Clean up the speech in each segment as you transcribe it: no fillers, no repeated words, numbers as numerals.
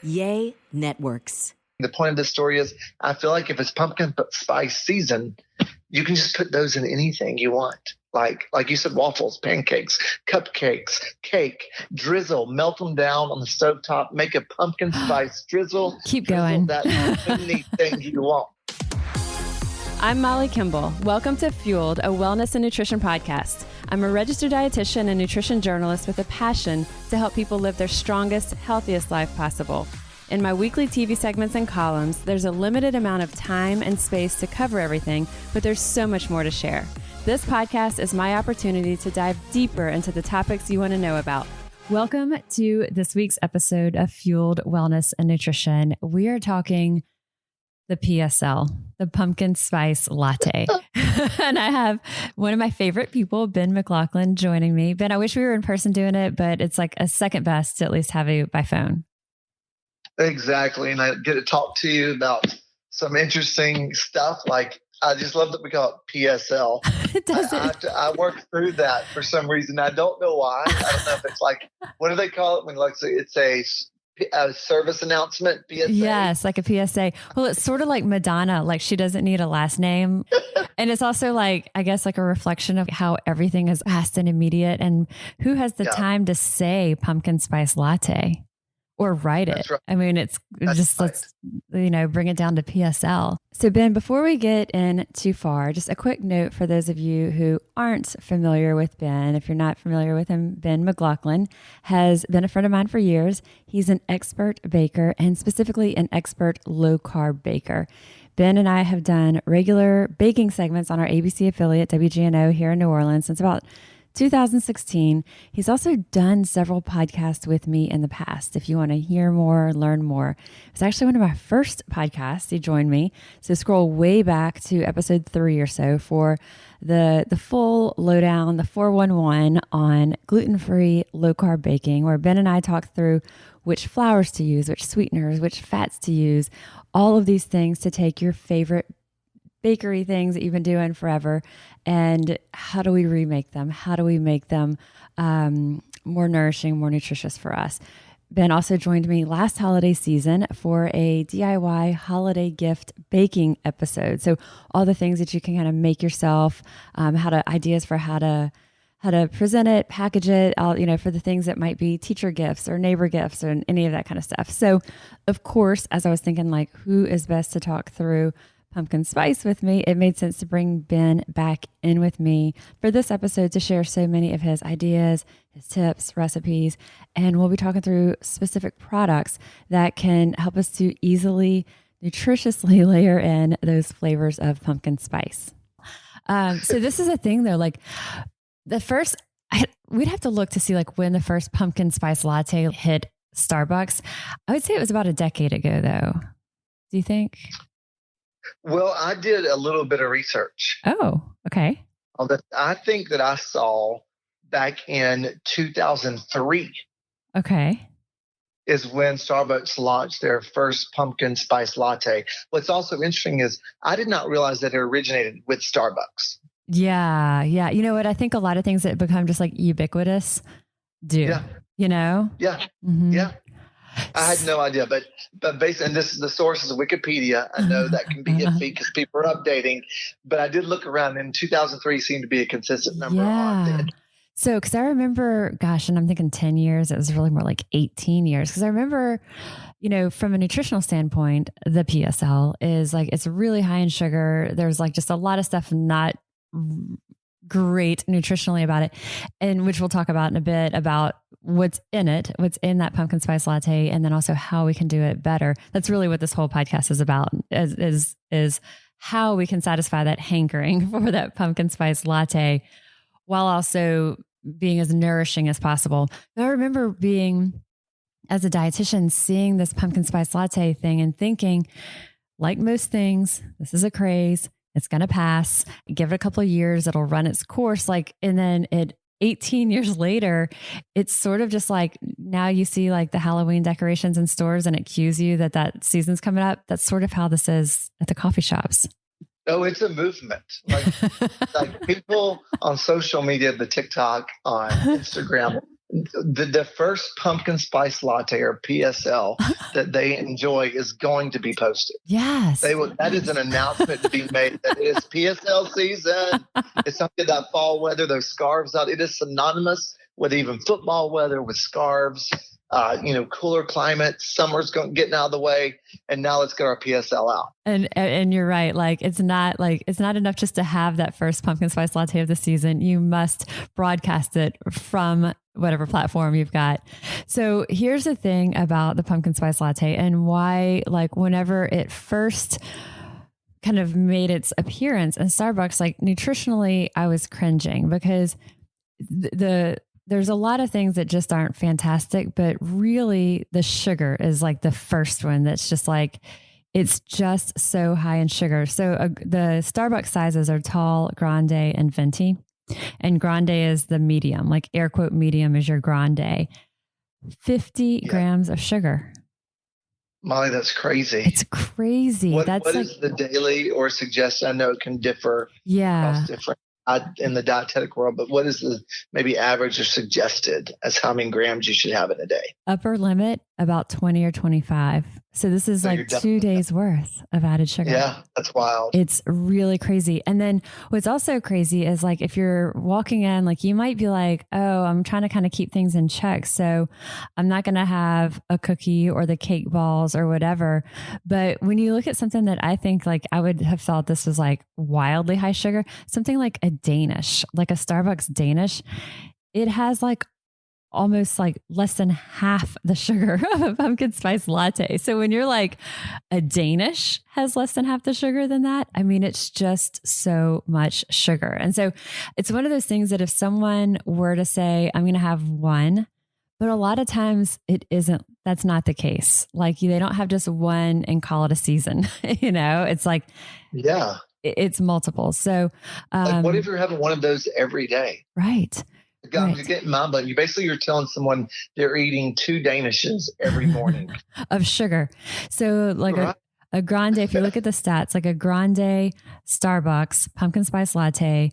Yay Networks. The point of this story is I feel like if it's pumpkin spice season, you can just put those in anything you want. Like you said, waffles, pancakes, cupcakes, cake, drizzle, melt them down on the stovetop, make a pumpkin spice drizzle. Keep going. That's anything you want. I'm Molly Kimball. Welcome to Fueled, a wellness and nutrition podcast. I'm a registered dietitian and nutrition journalist with a passion to help people live their strongest, healthiest life possible. In my weekly TV segments and columns, there's a limited amount of time and space to cover everything, but there's so much more to share. This podcast is my opportunity to dive deeper into the topics you want to know about. Welcome to this week's episode of Fueled Wellness and Nutrition. We are talking the PSL, the pumpkin spice latte. And I have one of my favorite people, Ben McLauchlin, joining me. Ben, I wish we were in person doing it, but it's like a second best to at least have you by phone. Exactly. And I get to talk to you about some interesting stuff. Like, I just love that we call it PSL. It doesn't. I work through that for some reason. I don't know why. I don't know if it's like, what do they call it when it's a service announcement, PSA? Yes, like a PSA. Well, it's sort of like Madonna, like she doesn't need a last name. And it's also like, I guess, like a reflection of how everything is fast and immediate. And who has the time to say pumpkin spice latte or write it? Right. I mean, it's just, right. Let's, bring it down to PSL. So Ben, before we get in too far, just a quick note for those of you who aren't familiar with Ben. If you're not familiar with him, Ben McLauchlin has been a friend of mine for years. He's an expert baker and specifically an expert low-carb baker. Ben and I have done regular baking segments on our ABC affiliate, WGNO, here in New Orleans since about 2016. He's also done several podcasts with me in the past. If you want to hear more, learn more. It's actually one of my first podcasts. He joined me. So scroll way back to episode 3 or so for the full lowdown, the 411 on gluten-free low-carb baking, where Ben and I talk through which flours to use, which sweeteners, which fats to use, all of these things to take your favorite bakery things that you've been doing forever, and how do we remake them? How do we make them more nourishing, more nutritious for us? Ben also joined me last holiday season for a DIY holiday gift baking episode. So all the things that you can kind of make yourself, ideas for how to present it, package it, for the things that might be teacher gifts or neighbor gifts and any of that kind of stuff. So of course, as I was thinking, like, who is best to talk through pumpkin spice with me, it made sense to bring Ben back in with me for this episode to share so many of his ideas, his tips, recipes, and we'll be talking through specific products that can help us to easily, nutritiously layer in those flavors of pumpkin spice. So this is a thing though, like we'd have to look to see like when the first pumpkin spice latte hit Starbucks. I would say it was about a decade ago though. Do you think? Well, I did a little bit of research. Oh, okay. I think that I saw back in 2003. Okay. Is when Starbucks launched their first pumpkin spice latte. What's also interesting is I did not realize that it originated with Starbucks. Yeah. You know what? I think a lot of things that become just like ubiquitous do. Yeah. You know? Yeah. Mm-hmm. Yeah. I had no idea, but based, and this is the source is Wikipedia. I know that can be iffy because people are updating, but I did look around, and 2003 seemed to be a consistent number. Yeah. So, because I remember, gosh, and I'm thinking 10 years, it was really more like 18 years. Because I remember, from a nutritional standpoint, the PSL is like, it's really high in sugar. There's like just a lot of stuff not great nutritionally about it, and which we'll talk about in a bit about what's in that pumpkin spice latte, and then also how we can do it better. That's really what this whole podcast is about, is how we can satisfy that hankering for that pumpkin spice latte while also being as nourishing as possible. I remember being, as a dietitian, seeing this pumpkin spice latte thing and thinking, like most things, this is a craze. It's going to pass. Give it a couple of years. It'll run its course. And then 18 years later, it's sort of just like, now you see like the Halloween decorations in stores and it cues you that season's coming up. That's sort of how this is at the coffee shops. Oh, it's a movement. Like people on social media, the TikTok, on Instagram, the first pumpkin spice latte or PSL that they enjoy is going to be posted. Yes. That is an announcement to be made that it is PSL season. It's something that fall weather, those scarves out. It is synonymous with even football weather, with scarves, cooler climate, summer's getting out of the way. And now let's get our PSL out. And you're right. It's not enough just to have that first pumpkin spice latte of the season. You must broadcast it from whatever platform you've got. So here's the thing about the pumpkin spice latte and why, whenever it first kind of made its appearance in Starbucks, nutritionally, I was cringing because there's a lot of things that just aren't fantastic, but really the sugar is the first one that's just it's just so high in sugar. So the Starbucks sizes are tall, grande, and venti. And grande is the medium, air quote medium is your grande. 50 grams of sugar. Molly, that's crazy. It's crazy. What is the daily or suggestion? I know it can differ across different in the dietetic world, but what is the maybe average or suggested as how many grams you should have in a day? Upper limit, about 20 or 25. So this is 2 days worth of added sugar. Yeah, that's wild. It's really crazy. And then what's also crazy is if you're walking in, you might be oh, I'm trying to kind of keep things in check. So I'm not going to have a cookie or the cake balls or whatever. But when you look at something that I think I would have thought this was wildly high sugar, something like a Danish, a Starbucks Danish, it has almost less than half the sugar of a pumpkin spice latte. So when you're a Danish has less than half the sugar than that, I mean, it's just so much sugar. And so it's one of those things that if someone were to say, I'm going to have one, but a lot of times that's not the case. They don't have just one and call it a season. It's it's multiple. So what if you're having one of those every day? Right. God, you're getting my butt. You're telling someone they're eating 2 Danishes every morning of sugar. So a grande, if you look at the stats, a grande Starbucks pumpkin spice latte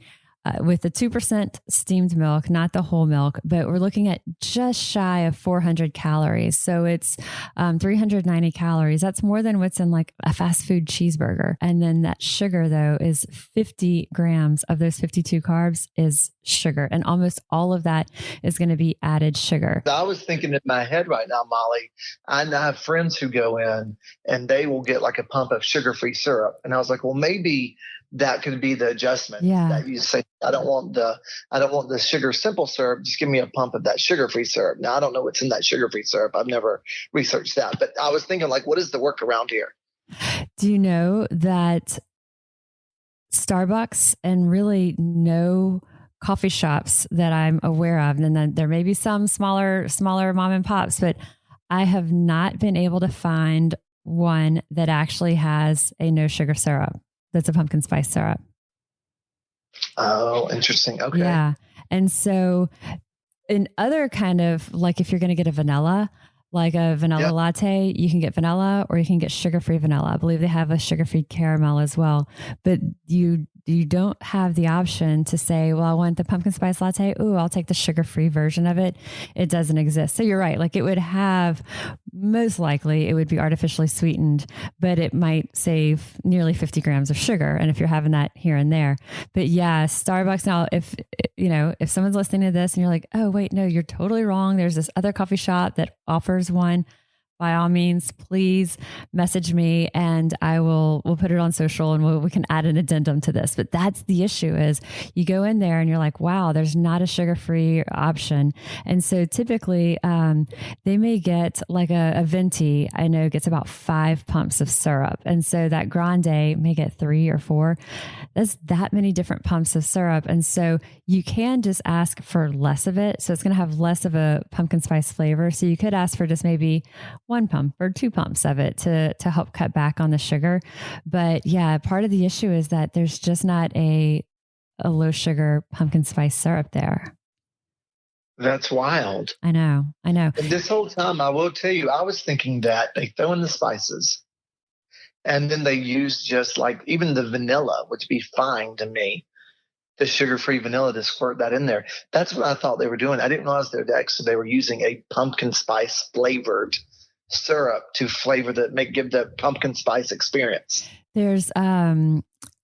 with the 2% steamed milk, not the whole milk, but we're looking at just shy of 400 calories. So it's 390 calories. That's more than what's in a fast food cheeseburger. And then that sugar though is 50 grams of those 52 carbs is sugar. And almost all of that is going to be added sugar. I was thinking in my head right now, Molly, I have friends who go in and they will get a pump of sugar-free syrup. And I was like, well, maybe that could be the adjustment that you say, I don't want the sugar simple syrup. Just give me a pump of that sugar-free syrup. Now, I don't know what's in that sugar-free syrup. I've never researched that, but I was thinking what is the workaround here? Do you know that Starbucks and really no coffee shops that I'm aware of, and then there may be some smaller mom and pops, but I have not been able to find one that actually has a no sugar syrup. That's a pumpkin spice syrup. Oh, interesting. Okay. Yeah. And so in other kind of if you're going to get a vanilla latte, you can get vanilla or you can get sugar-free vanilla. I believe they have a sugar-free caramel as well, but you don't have the option to say, well, I want the pumpkin spice latte. Ooh, I'll take the sugar-free version of it. It doesn't exist. So you're right. It would have, most likely it would be artificially sweetened, but it might save nearly 50 grams of sugar. And if you're having that here and there, but yeah, Starbucks now, if someone's listening to this and you're oh, wait, no, you're totally wrong. There's this other coffee shop that offers one. By all means, please message me and we'll put it on social and we can add an addendum to this. But that's the issue is you go in there and you're wow, there's not a sugar-free option. And so typically they may get a venti, I know gets about 5 pumps of syrup. And so that grande may get 3 or 4. That's that many different pumps of syrup. And so you can just ask for less of it. So it's going to have less of a pumpkin spice flavor. So you could ask for just maybe 1 pump or 2 pumps of it to help cut back on the sugar. But yeah, part of the issue is that there's just not a low sugar pumpkin spice syrup there. That's wild. I know. And this whole time, I will tell you, I was thinking that they throw in the spices and then they use just even the vanilla, which would be fine to me. the sugar-free vanilla to squirt that in there. That's what I thought they were doing. I didn't realize they were using a pumpkin spice flavored syrup to flavor give the pumpkin spice experience. There's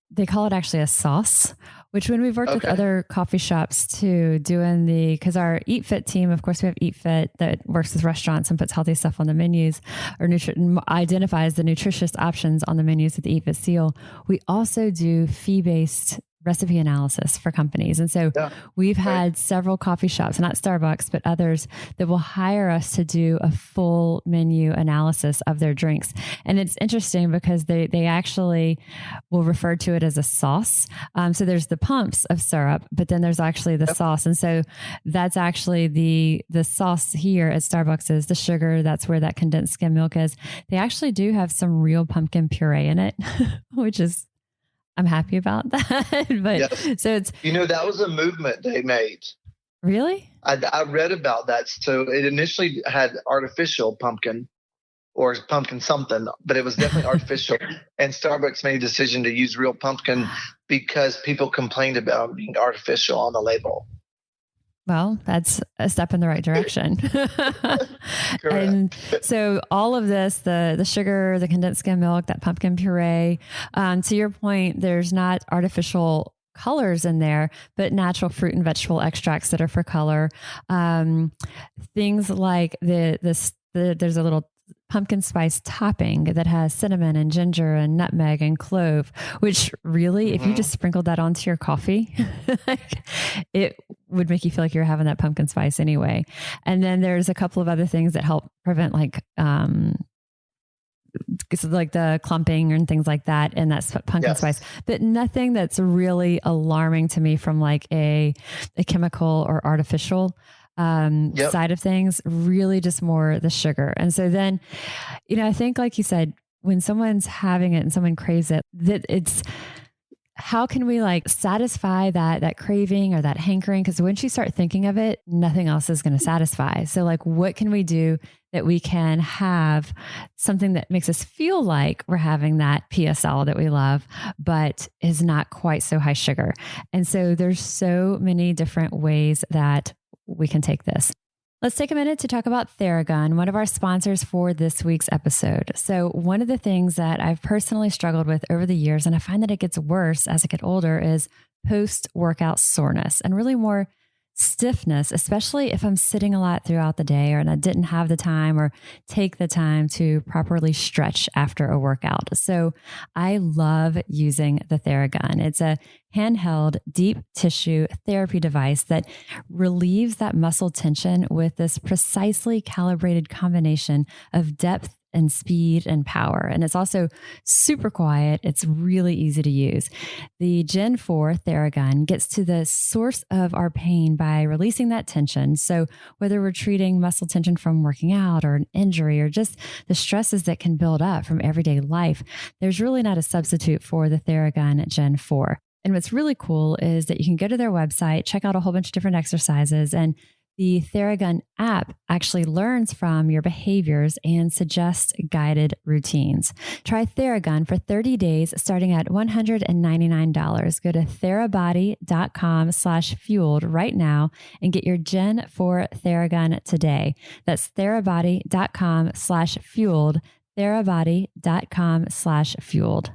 they call it actually a sauce, which when we've worked with other coffee shops too, because our Eat Fit team, of course, we have Eat Fit that works with restaurants and puts healthy stuff on the menus or identifies the nutritious options on the menus with the Eat Fit seal. We also do fee-based recipe analysis for companies. And so we've had several coffee shops, not Starbucks, but others that will hire us to do a full menu analysis of their drinks. And it's interesting because they actually will refer to it as a sauce. So there's the pumps of syrup, but then there's actually the sauce. And so that's actually the sauce here at Starbucks is the sugar. That's where that condensed skim milk is. They actually do have some real pumpkin puree in it, which is I'm happy about that. But so it's, that was a movement they made. Really? I read about that. So it initially had artificial pumpkin or pumpkin something, but it was definitely artificial. And Starbucks made a decision to use real pumpkin because people complained about being artificial on the label. Well, that's a step in the right direction. And so all of this, the sugar, the condensed skim milk, that pumpkin puree, to your point, there's not artificial colors in there, but natural fruit and vegetable extracts that are for color. Things like there's a little pumpkin spice topping that has cinnamon and ginger and nutmeg and clove, which really, if you just sprinkled that onto your coffee, it would make you feel like you're having that pumpkin spice anyway. And then there's a couple of other things that help prevent like the clumping and things like that. And that's pumpkin spice, but nothing that's really alarming to me from like a chemical or artificial side of things, really just more the sugar. And so then, I think like you said, when someone's having it and someone craves it, that it's, how can we like satisfy that craving or that hankering? Because once you start thinking of it, nothing else is going to satisfy. So like, what can we do that we can have something that makes us feel like we're having that PSL that we love, but is not quite so high sugar? And so there's so many different ways that we can take this. Let's take a minute to talk about Theragun, one of our sponsors for this week's episode. So one of the things that I've personally struggled with over the years, and I find that it gets worse as I get older, is post-workout soreness and really more stiffness, especially if I'm sitting a lot throughout the day and I didn't have the time or take the time to properly stretch after a workout. So I love using the Theragun. It's a handheld deep tissue therapy device that relieves that muscle tension with this precisely calibrated combination of depth and speed and power. And it's also super quiet. It's really easy to use. The Gen 4 Theragun gets to the source of our pain by releasing that tension. So whether we're treating muscle tension from working out or an injury or just the stresses that can build up from everyday life, there's really not a substitute for the Theragun Gen 4. And what's really cool is that you can go to their website, check out a whole bunch of different exercises, and the Theragun app actually learns from your behaviors and suggests guided routines. Try Theragun for 30 days starting at $199. Go to therabody.com/fueled right now and get your Gen 4 Theragun today. That's therabody.com/fueled, therabody.com/fueled.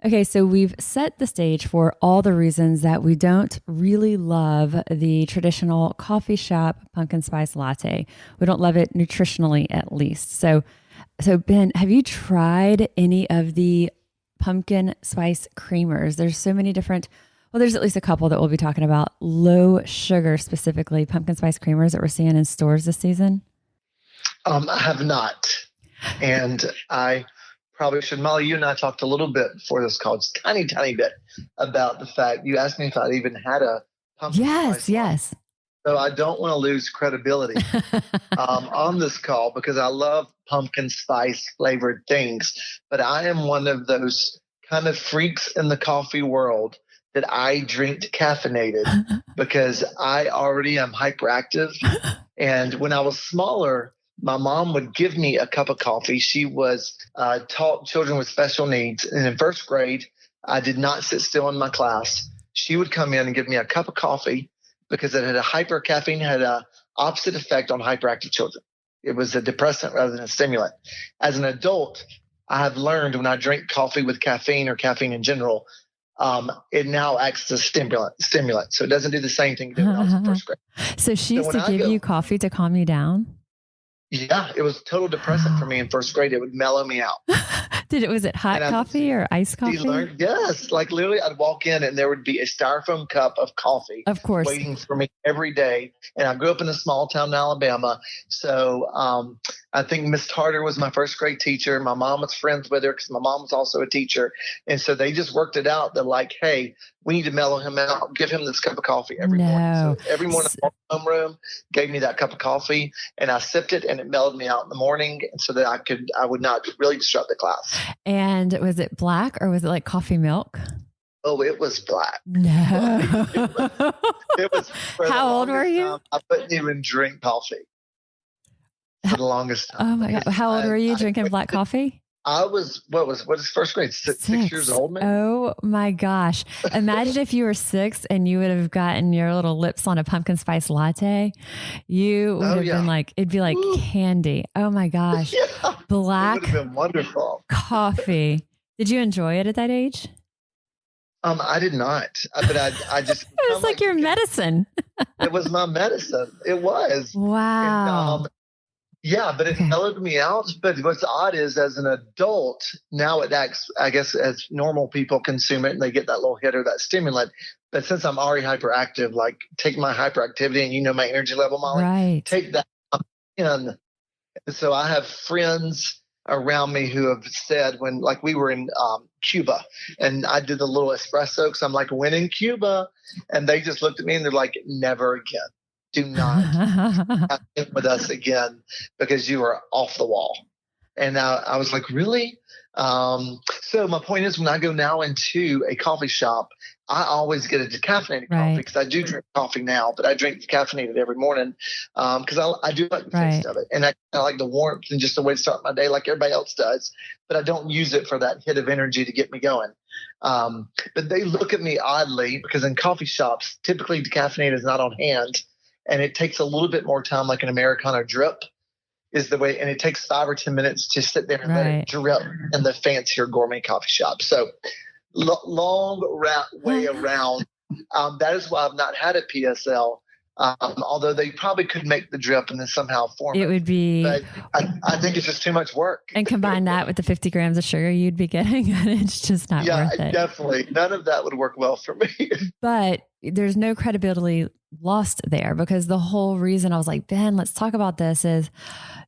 Okay, so we've set the stage for all the reasons that we don't really love the traditional coffee shop pumpkin spice latte. We don't love it nutritionally, at least. So Ben, have you tried any of the pumpkin spice creamers? There's so many different, well, there's at least a couple that we'll be talking about, low sugar, specifically pumpkin spice creamers that we're seeing in stores this season. I have not. And I probably should. Molly, you and I talked a little bit before this call, just tiny bit, about the fact you asked me if I'd even had a pumpkin spice. Yes. So I don't want to lose credibility on this call because I love pumpkin spice flavored things. But I am one of those kind of freaks in the coffee world that I drink caffeinated because I already am hyperactive. And when I was smaller, my mom would give me a cup of coffee. She was taught children with special needs. And in first grade, I did not sit still in my class. she would come in and give me a cup of coffee because it had caffeine had a opposite effect on hyperactive children. It was a depressant rather than a stimulant. As an adult, I have learned when I drink coffee with caffeine or caffeine in general, it now acts as a stimulant. So it doesn't do the same thing it did when I was in first grade. So she used to give you coffee to calm you down? Yeah, it was total depressant for me in first grade. It would mellow me out. Was it hot coffee or iced coffee? Yes. Like literally I'd walk in and there would be a styrofoam cup of coffee. Of course. Waiting for me every day. And I grew up in a small town in Alabama. So I think Miss Tarter was my first grade teacher. My mom was friends with her because my mom was also a teacher. And so they just worked it out. They're like, hey, we need to mellow him out. Give him this cup of coffee every morning. So every morning I walked in the homeroom, gave me that cup of coffee, and I sipped it, and it mellowed me out in the morning so that I would not really disrupt the class. And was it black or was it like coffee milk? Oh, it was black. No. it was How old were you? I couldn't even drink coffee for the longest time. Oh my God. How old were you drinking black coffee? I was, what is first grade? Six years old, man. Oh my gosh. Imagine if you were 6 and you would have gotten your little lips on a pumpkin spice latte. You would have been like, it'd be like candy. Oh my gosh. Yeah. Black. It would have been wonderful. Coffee. Did you enjoy it at that age? I did not, but I just. It was like your medicine. It was my medicine. It was. Wow. And, yeah, but it mellowed me out. But what's odd is as an adult, now it acts, I guess, as normal people consume it and they get that little hit or that stimulant. But since I'm already hyperactive, like take my hyperactivity and my energy level, Molly, right. Take that in. So I have friends around me who have said when like we were in Cuba and I did the little espresso because I'm like, when in Cuba? And they just looked at me and they're like, never again. Do not have it with us again because you are off the wall. And I was like, really? So my point is when I go now into a coffee shop, I always get a decaffeinated coffee because I do drink coffee now, but I drink decaffeinated every morning because I do like the taste of it. And I like the warmth and just the way to start my day like everybody else does. But I don't use it for that hit of energy to get me going. But they look at me oddly because in coffee shops, typically decaffeinated is not on hand. And it takes a little bit more time, like an Americano drip is the way. And it takes 5 or 10 minutes to sit there and let it drip in the fancier gourmet coffee shop. So long way around. That is why I've not had a PSL. Although they probably could make the drip and then somehow form it. It would be. But I think it's just too much work. And combine that with the 50 grams of sugar you'd be getting, and it's just not worth it. Yeah, definitely. None of that would work well for me. But there's no credibility lost there because the whole reason I was like, Ben, let's talk about this is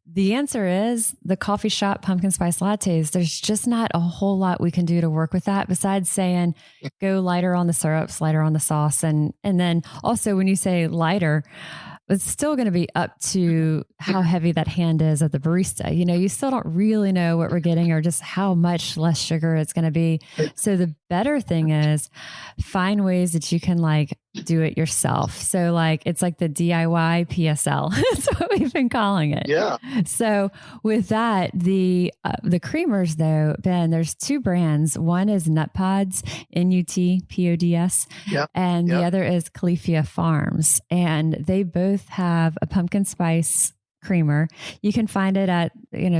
the answer is the coffee shop pumpkin spice lattes. There's just not a whole lot we can do to work with that besides saying go lighter on the syrups, lighter on the sauce. And then also when you say lighter, it's still going to be up to how heavy that hand is of the barista. You still don't really know what we're getting or just how much less sugar it's going to be. So the better thing is find ways that you can like do it yourself. So like, it's like the DIY PSL. That's what we've been calling it. Yeah. So with that, the creamers though, Ben, there's 2 brands. One is Nut Pods, NUTPODS. Yeah. And the other is Califia Farms. And they both have a pumpkin spice creamer. You can find it at,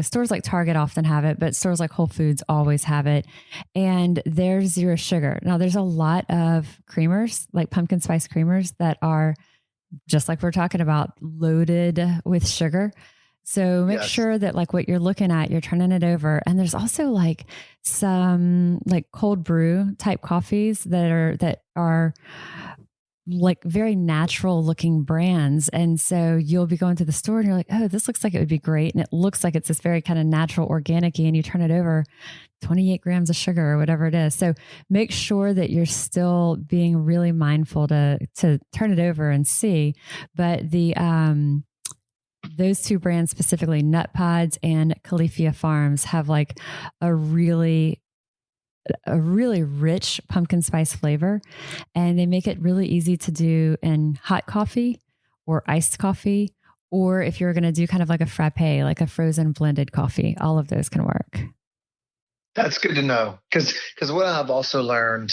stores like Target often have it, but stores like Whole Foods always have it. And there's 0 sugar. Now there's a lot of creamers, like pumpkin spice creamers that are just like we're talking about, loaded with sugar. So make sure that like what you're looking at, you're turning it over. And there's also like some like cold brew type coffees that are like very natural looking brands. And so you'll be going to the store and you're like, oh, this looks like it would be great. And it looks like it's this very kind of natural organic-y, and you turn it over, 28 grams of sugar or whatever it is. So make sure that you're still being really mindful to turn it over and see. But those 2 brands specifically, Nut Pods and Califia Farms, have like a really rich pumpkin spice flavor, and they make it really easy to do in hot coffee or iced coffee, or if you're going to do kind of like a frappe, like a frozen blended coffee. All of those can work. That's good to know because what I've also learned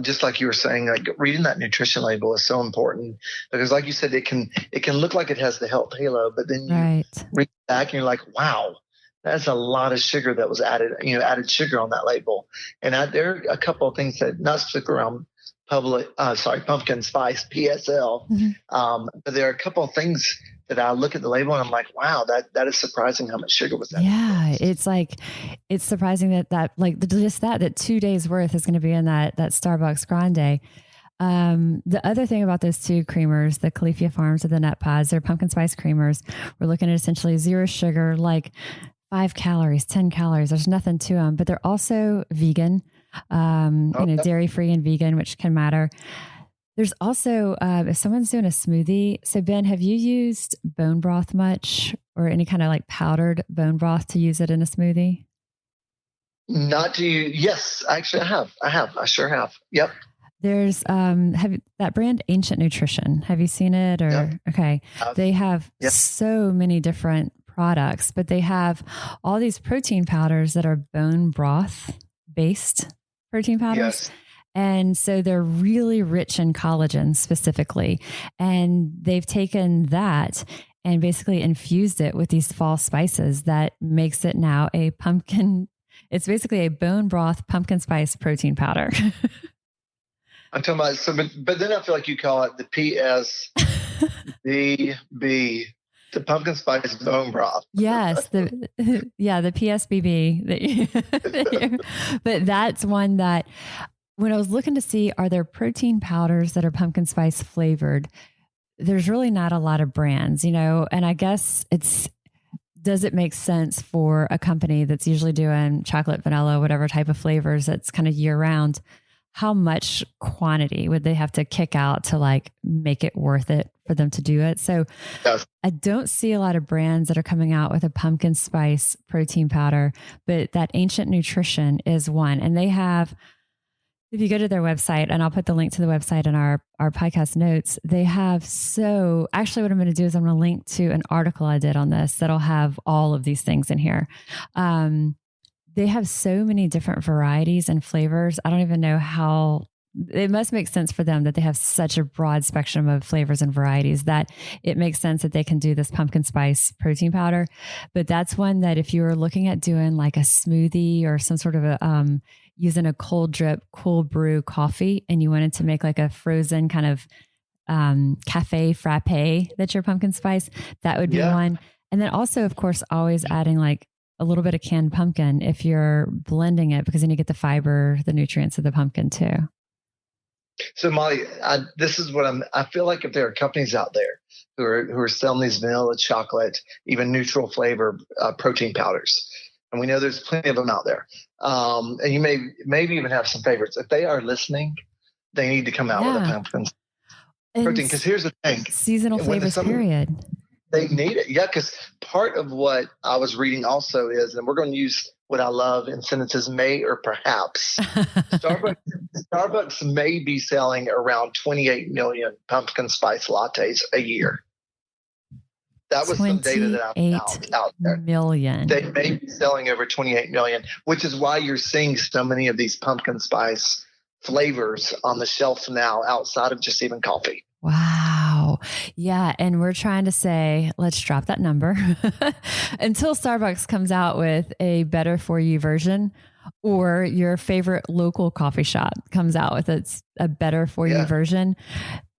just like you were saying, like reading that nutrition label is so important because, like you said, it can look like it has the health halo, but then you read back and you're like, wow, that's a lot of sugar that was added. Added sugar on that label. And there are a couple of things that not specific around pumpkin spice PSL, but there are a couple of things that I look at the label and I'm like, wow, that is surprising how much sugar was added. Yeah, it's surprising that like just that 2 days worth is going to be in that Starbucks Grande. The other thing about those two creamers, the Califia Farms or the Nut Pods, they're pumpkin spice creamers. We're looking at essentially 0 sugar, like 5 calories, 10 calories. There's nothing to them, but they're also vegan, dairy free and vegan, which can matter. There's also, if someone's doing a smoothie. So Ben, have you used bone broth much or any kind of like powdered bone broth to use it in a smoothie? Not to you. Yes, actually I have. I sure have. Yep. There's that brand Ancient Nutrition. Have you seen it? Or Yep. Okay. They have so many different products, but they have all these protein powders that are bone broth based protein powders. Yes. And so they're really rich in collagen specifically. And they've taken that and basically infused it with these fall spices that makes it now it's basically a bone broth pumpkin spice protein powder. I'm talking about, but then I feel like you call it the PSBB, the pumpkin spice bone broth. Yes. The PSBB. But that's one that when I was looking to see, are there protein powders that are pumpkin spice flavored? There's really not a lot of brands, and I guess does it make sense for a company that's usually doing chocolate, vanilla, whatever type of flavors that's kind of year round? How much quantity would they have to kick out to like make it worth it for them to do it? So yes. I don't see a lot of brands that are coming out with a pumpkin spice protein powder, but that Ancient Nutrition is one. And they have, if you go to their website, and I'll put the link to the website in our podcast notes, they have actually what I'm going to do is I'm going to link to an article I did on this that'll have all of these things in here. They have so many different varieties and flavors. I don't even know how. It must make sense for them that they have such a broad spectrum of flavors and varieties that it makes sense that they can do this pumpkin spice protein powder. But that's one that if you were looking at doing like a smoothie or some sort of using a cold drip, cold brew coffee, and you wanted to make like a frozen kind of cafe frappe that's your pumpkin spice, that would be one. And then also, of course, always adding like a little bit of canned pumpkin if you're blending it, because then you get the fiber, the nutrients of the pumpkin too. So Molly, this is what I feel like if there are companies out there who are selling these vanilla chocolate, even neutral flavor protein powders, and we know there's plenty of them out there, and you maybe even have some favorites. If they are listening, they need to come out with a pumpkin protein. Because here's the thing: seasonal flavors. Period. They need it. Yeah, because part of what I was reading also is, and we're going to use what I love in sentences, may or perhaps. Starbucks may be selling around 28 million pumpkin spice lattes a year. That was some data that I found out there. Million. They may be selling over 28 million, which is why you're seeing so many of these pumpkin spice flavors on the shelf now outside of just even coffee. Wow. Yeah. And we're trying to say, let's drop that number until Starbucks comes out with a better for you version, or your favorite local coffee shop comes out with a better for you version.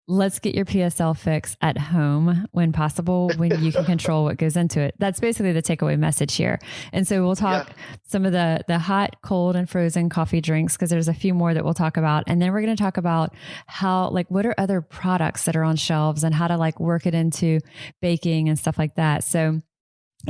Let's get your PSL fix at home when possible, when you can control what goes into it. That's basically the takeaway message here. And so we'll talk some of the hot, cold, and frozen coffee drinks, because there's a few more that we'll talk about. And then we're going to talk about how, like, what are other products that are on shelves and how to like work it into baking and stuff like that. So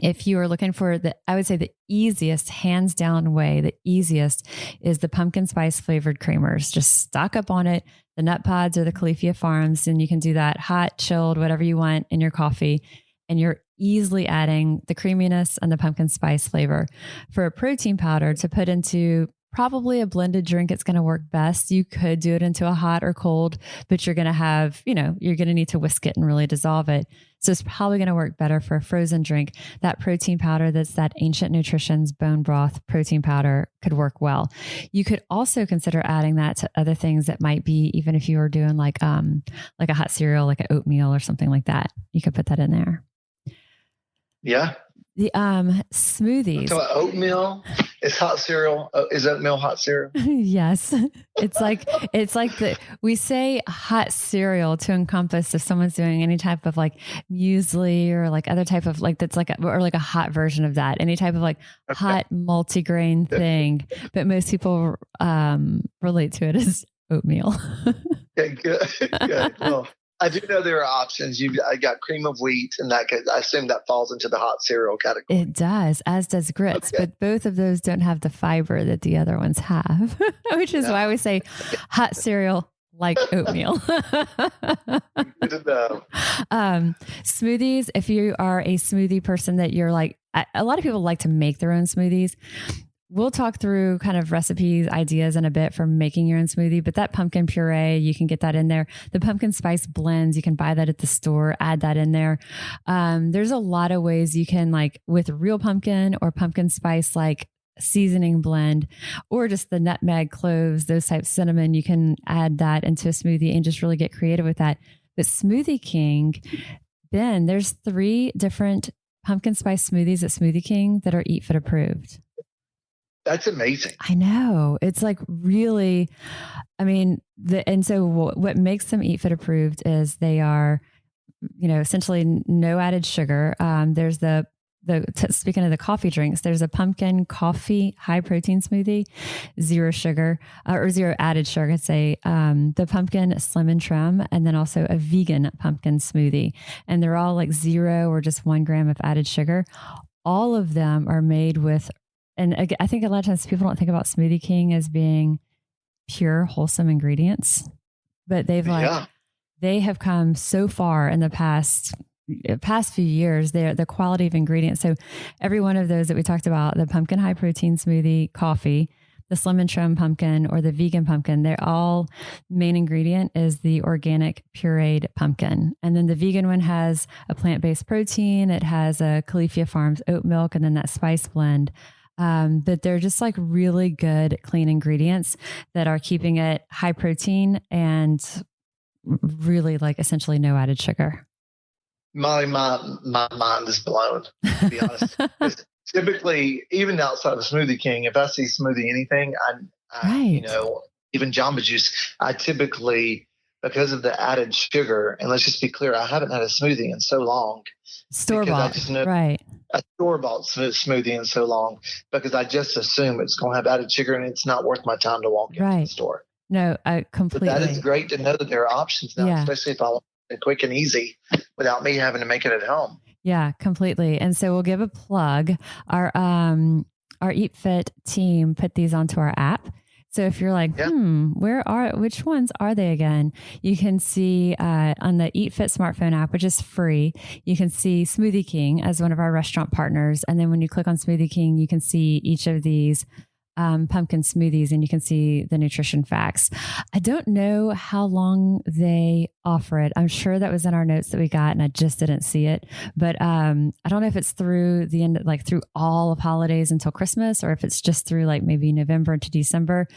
if you are looking for I would say the easiest, hands down way, the easiest is the pumpkin spice flavored creamers. Just stock up on it. The Nut Pods or the Califia Farms, and you can do that hot, chilled, whatever you want in your coffee. And you're easily adding the creaminess and the pumpkin spice flavor. For a protein powder to put into probably a blended drink. It's going to work best. You could do it into a hot or cold, but you're going to have, you're going to need to whisk it and really dissolve it. So it's probably going to work better for a frozen drink. That protein powder, that's that Ancient Nutrition's bone broth protein powder, could work well. You could also consider adding that to other things that might be, even if you were doing like a hot cereal, like an oatmeal or something like that. You could put that in there. Yeah. The smoothies. So oatmeal is hot cereal. Is oatmeal hot cereal? Yes. It's like we say hot cereal to encompass if someone's doing any type of like muesli or like other type of like, that's like a hot version of that, any type of like hot multigrain thing. But most people relate to it as oatmeal. Okay, good. Well, I do know there are options. I got cream of wheat, and I assume that falls into the hot cereal category. It does, as does grits, but both of those don't have the fiber that the other ones have, which is why we say hot cereal like oatmeal. Good to know. Smoothies, if you are a smoothie person that you're like, a lot of people like to make their own smoothies. We'll talk through kind of recipes, ideas in a bit for making your own smoothie, but that pumpkin puree, you can get that in there. The pumpkin spice blends, you can buy that at the store, add that in there. There's a lot of ways you can, like with real pumpkin or pumpkin spice, like seasoning blend, or just the nutmeg, cloves, those types, cinnamon, you can add that into a smoothie and just really get creative with that. But Smoothie King, Ben, there's 3 different pumpkin spice smoothies at Smoothie King that are Eat Fit approved. That's amazing. I know. It's like really, and so what makes them Eat Fit approved is they are, essentially no added sugar. There's speaking of the coffee drinks, there's a pumpkin coffee high protein smoothie, 0 sugar or 0 added sugar. I'd say the pumpkin slim and trim, and then also a vegan pumpkin smoothie. And they're all like 0 or just 1 gram of added sugar. All of them are made with, and I think a lot of times people don't think about Smoothie King as being pure, wholesome ingredients, but they have come so far in the past few years. The quality of ingredients. So every one of those that we talked about, the pumpkin high protein smoothie coffee, the slim and trim pumpkin, or the vegan pumpkin, they're all main ingredient is the organic pureed pumpkin. And then the vegan one has a plant-based protein. It has a Califia Farms oat milk, and then that spice blend. But they're just like really good, clean ingredients that are keeping it high protein and really like essentially no added sugar. Molly, my mind is blown, to be honest. Typically, even outside of Smoothie King, if I see smoothie anything, even Jamba Juice, I typically, because of the added sugar, and let's just be clear, I haven't had a smoothie in so long. Store-bought, right. A store-bought smoothie in so long, because I just assume it's going to have added sugar and it's not worth my time to walk into the store. No, completely. But that is great to know that there are options now, especially if I want it quick and easy without me having to make it at home. Yeah, completely. And so we'll give a plug. Our Eat Fit team put these onto our app. So if you're like, which ones are they again? You can see on the Eat Fit smartphone app, which is free, you can see Smoothie King as one of our restaurant partners. And then when you click on Smoothie King, you can see each of these pumpkin smoothies, and you can see the nutrition facts. I don't know how long they offer it. I'm sure that was in our notes that we got, and I just didn't see it. But I don't know if it's through the end, like through all of holidays until Christmas, or if it's just through like maybe November to December.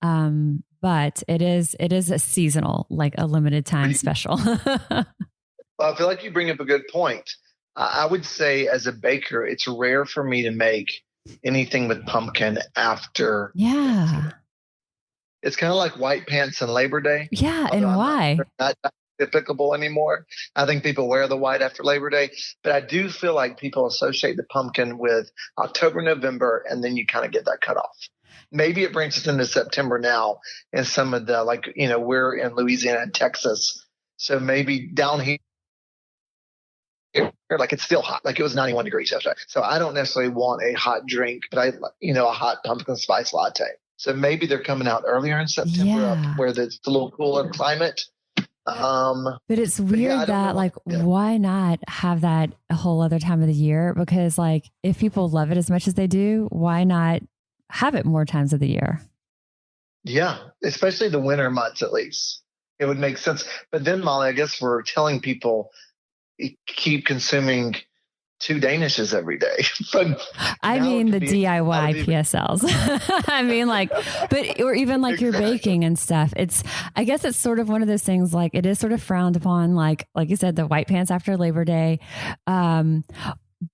But it is a seasonal, like a limited time special. Well, I feel like you bring up a good point. I would say as a baker, it's rare for me to make anything with pumpkin after. Yeah. It's kind of like white pants and Labor Day. Yeah. And why? Not applicable anymore. I think people wear the white after Labor Day, but I do feel like people associate the pumpkin with October, November, and then you kind of get that cut off. Maybe it brings us into September now, and some of the, like, we're in Louisiana and Texas. So maybe down here, like it's still hot, like it was 91 degrees yesterday. So I don't necessarily want a hot drink, but a hot pumpkin spice latte. So maybe they're coming out earlier in September up where it's a little cooler climate. But it's weird why not have that a whole other time of the year? Because like if people love it as much as they do, why not have it more times of the year. Yeah, especially the winter months, at least. It would make sense. But then, Molly, I guess we're telling people keep consuming 2 Danishes every day. I mean, the DIY PSLs. I mean, like, but, or even like you're baking and stuff. I guess it's sort of one of those things, like it is sort of frowned upon, like you said, the white pants after Labor Day.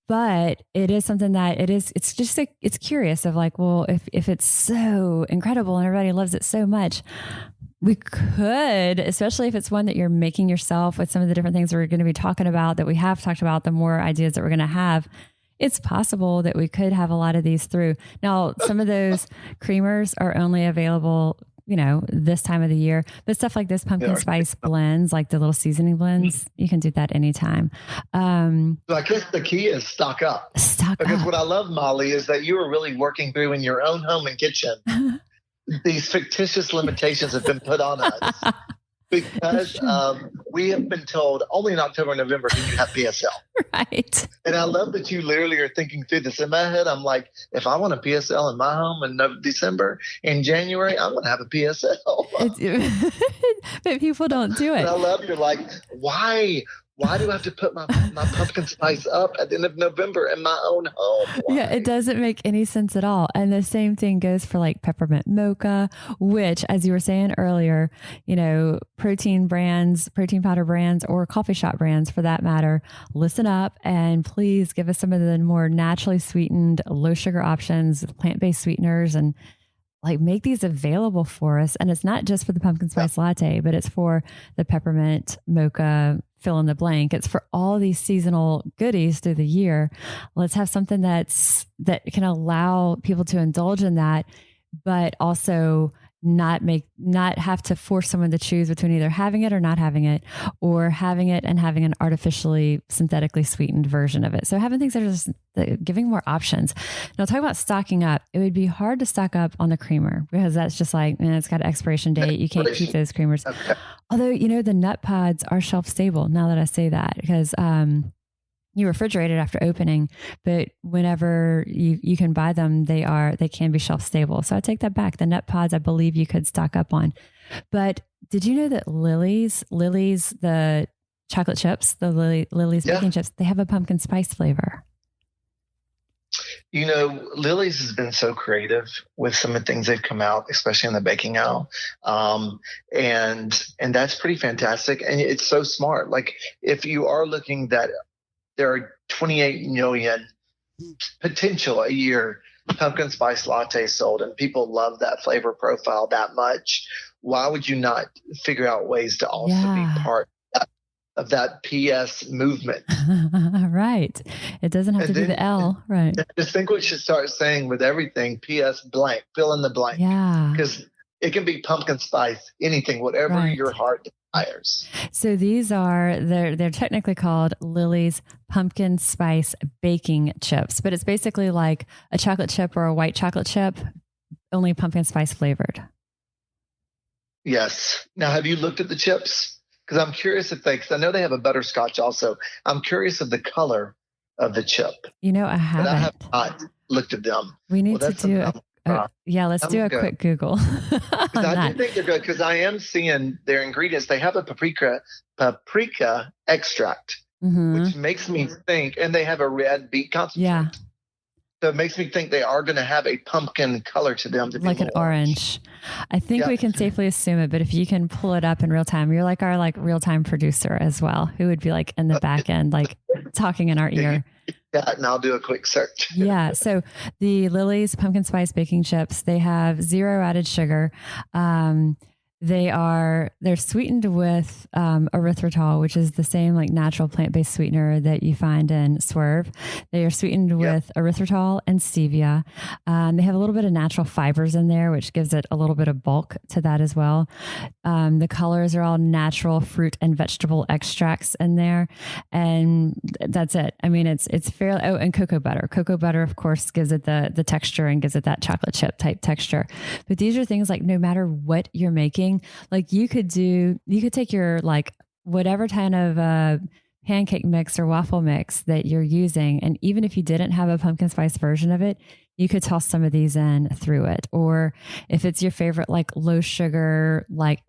But it is something that it's just like, it's curious of like, well, if it's so incredible and everybody loves it so much, we could, especially if it's one that you're making yourself with some of the different things we're going to be talking about, that we have talked about, the more ideas that we're going to have, it's possible that we could have a lot of these through. Now, some of those creamers are only available, this time of the year, but stuff like this pumpkin spice blends, like the little seasoning blends, you can do that anytime. So I guess the key is stock up. Because what I love, Molly, is that you are really working through in your own home and kitchen. These fictitious limitations have been put on us because we have been told only in October and November can you have PSL. Right. And I love that you literally are thinking through this. In my head, I'm like, if I want a PSL in my home in December, in January, I'm going to have a PSL. But people don't do it. And I love you're like, why? Why do I have to put my pumpkin spice up at the end of November in my own home? Why? Yeah, it doesn't make any sense at all. And the same thing goes for like peppermint mocha, which, as you were saying earlier, protein powder brands, or coffee shop brands for that matter, listen up and please give us some of the more naturally sweetened, low sugar options, plant-based sweeteners, and like make these available for us. And it's not just for the pumpkin spice latte, but it's for the peppermint mocha, fill in the blank. It's for all these seasonal goodies through the year. Let's have something that can allow people to indulge in that, but also not have to force someone to choose between either having it or not having it, or having it and having an artificially synthetically sweetened version of it. So having things that are just giving more options. Now, talking about stocking up, it would be hard to stock up on the creamer because that's just like, it's got an expiration date. You can't keep those creamers. Okay. Although, the nut pods are shelf stable now that I say that, because, you refrigerate it after opening, but whenever you can buy them, they can be shelf stable. So I take that back. The nut pods, I believe you could stock up on. But did you know that Lily's, the chocolate chips, the Lily's baking chips, they have a pumpkin spice flavor? Lily's has been so creative with some of the things they've come out, especially in the baking aisle. And that's pretty fantastic. And it's so smart. Like if you are looking that there are 28 million potential a year pumpkin spice lattes sold, and people love that flavor profile that much. Why would you not figure out ways to also be part of that PS movement? Right. It doesn't have to be the L. Right. I just think we should start saying with everything, PS blank, fill in the blank. Yeah. Because it can be pumpkin spice, anything, whatever your heart desires. So these they're technically called Lily's pumpkin spice baking chips, but it's basically like a chocolate chip or a white chocolate chip, only pumpkin spice flavored. Yes. Now, have you looked at the chips? Because I'm curious because I know they have a butterscotch also. I'm curious of the color of the chip. I haven't. But I have not looked at them. We need to do let's do a quick Google. I do think they're good because I am seeing their ingredients. They have a paprika extract, which makes me think, and they have a red beet concentrate. Yeah. So it makes me think they are going to have a pumpkin color to them. Like an orange. I think we can safely assume it, but if you can pull it up in real time, you're like our real-time producer as well, who would be like in the back end, like talking in our ear. That, and I'll do a quick search. Yeah. So the Lily's pumpkin spice baking chips, they have 0 added sugar. They're sweetened with erythritol, which is the same like natural plant-based sweetener that you find in Swerve. They are sweetened with erythritol and stevia. They have a little bit of natural fibers in there, which gives it a little bit of bulk to that as well. The colors are all natural fruit and vegetable extracts in there, and that's it. I mean, it's fairly. Oh, and cocoa butter. Cocoa butter, of course, gives it the texture and gives it that chocolate chip type texture. But these are things like no matter what you're making. Like you could take your like whatever kind of pancake mix or waffle mix that you're using. And even if you didn't have a pumpkin spice version of it, you could toss some of these in through it. Or if it's your favorite, like low sugar, like,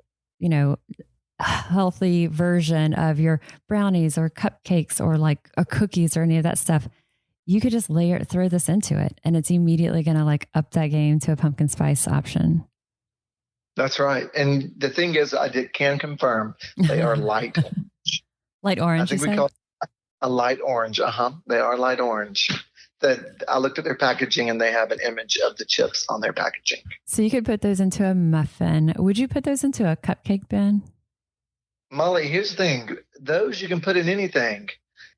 healthy version of your brownies or cupcakes or like cookies or any of that stuff, you could just throw this into it, and it's immediately going to like up that game to a pumpkin spice option. That's right. And the thing is, can confirm they are light orange. Light orange. I think we call it a light orange. They are light orange. I looked at their packaging and they have an image of the chips on their packaging. So you could put those into a muffin. Would you put those into a cupcake, Ben? Molly, here's the thing. Those you can put in anything.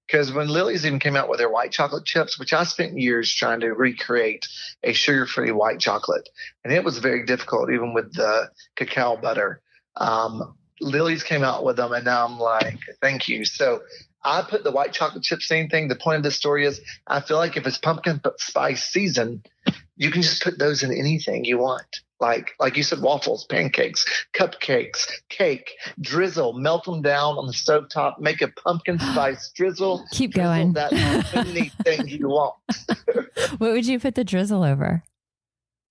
Because when Lily's even came out with their white chocolate chips, which I spent years trying to recreate a sugar-free white chocolate, and it was very difficult, even with the cacao butter. Lily's came out with them, and now I'm like, thank you. So I put the white chocolate chip, same thing. The point of this story is I feel like if it's pumpkin spice season, you can just put those in anything you want. Like you said, waffles, pancakes, cupcakes, cake, drizzle, melt them down on the stovetop, make a pumpkin spice drizzle. Keep going. That anything you want. What would you put the drizzle over?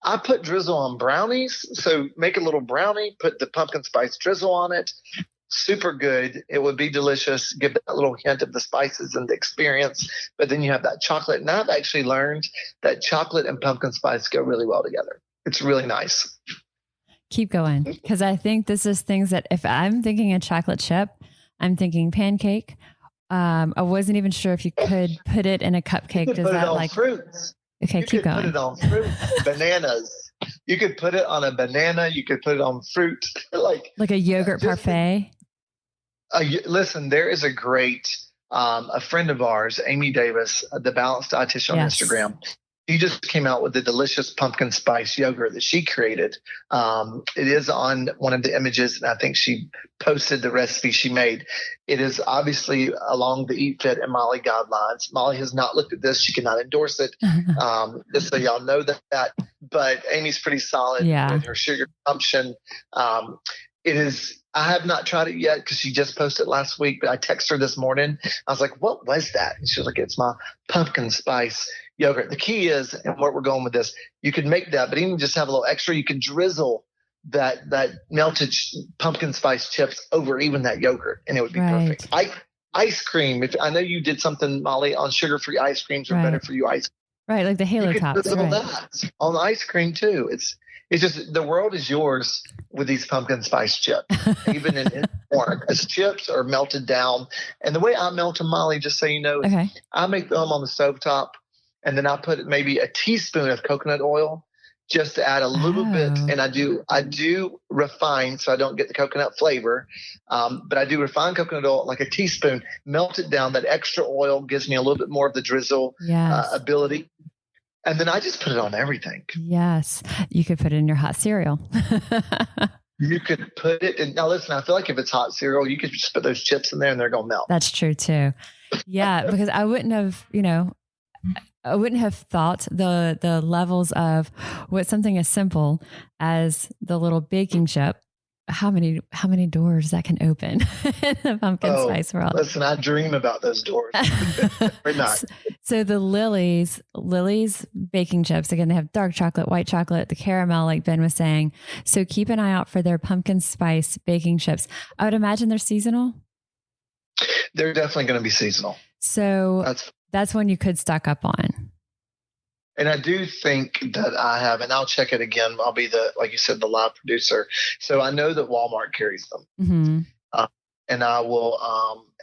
I put drizzle on brownies. So make a little brownie, put the pumpkin spice drizzle on it. Super good. It would be delicious. Give that little hint of the spices and the experience. But then you have that chocolate. And I've actually learned that chocolate and pumpkin spice go really well together. It's really nice. Keep going. Because I think this is things that if I'm thinking a chocolate chip, I'm thinking pancake. I wasn't even sure if you could put it in a cupcake. Does that like fruits? Okay, keep going. Put it on fruit, bananas. You could put it on a banana. You could put it on fruit, like a yogurt parfait. Listen, there is a great a friend of ours, Amy Davis, the Balanced Dietitian on Instagram. She just came out with the delicious pumpkin spice yogurt that she created. It is on one of the images, and I think she posted the recipe she made. It is obviously along the Eat Fit and Molly guidelines. Molly has not looked at this. She cannot endorse it. Just so y'all know that. But Amy's pretty solid with her sugar consumption. It is. I have not tried it yet because she just posted last week, but I texted her this morning. I was like, what was that? And she was like, it's my pumpkin spice yogurt. The key is, and where we're going with this, you could make that, but even just have a little extra, you could drizzle that melted pumpkin spice chips over even that yogurt, and it would be perfect. Ice cream. I know you did something, Molly, on sugar-free ice creams are better for you. Right, like the Halo Tops. Drizzle that on ice cream too. It's just the world is yours with these pumpkin spice chips, even in form as chips or melted down. And the way I melt them, Molly, just so you know, is I make them on the stovetop, and then I put maybe a teaspoon of coconut oil just to add a little bit. And I do refine so I don't get the coconut flavor, but I do refine coconut oil like a teaspoon, melt it down. That extra oil gives me a little bit more of the drizzle ability. And then I just put it on everything. Yes. You could put it in your hot cereal. You could put it in. Now, listen, I feel like if it's hot cereal, you could just put those chips in there and they're going to melt. That's true, too. Yeah, because I wouldn't have, thought the levels of what something as simple as the little baking chip, how many doors that can open in the pumpkin spice world. Listen, I dream about those doors. We're not. So the Lily's baking chips, again, they have dark chocolate, white chocolate, the caramel, like Ben was saying. So keep an eye out for their pumpkin spice baking chips. I would imagine they're seasonal. They're definitely going to be seasonal. So that's one you could stock up on. And I do think that I have, and I'll check it again. I'll be like you said, the live producer. So I know that Walmart carries them. Mm-hmm. And I will,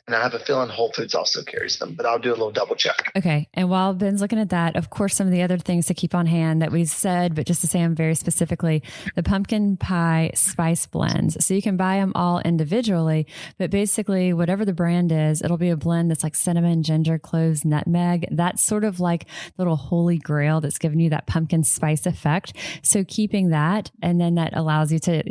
and I have a feeling Whole Foods also carries them, but I'll do a little double check. Okay. And while Ben's looking at that, of course, some of the other things to keep on hand that we said, but just to say them very specifically, the pumpkin pie spice blends. So you can buy them all individually, but basically whatever the brand is, it'll be a blend that's like cinnamon, ginger, cloves, nutmeg. That's sort of like the little holy grail that's giving you that pumpkin spice effect. So keeping that, and then that allows you to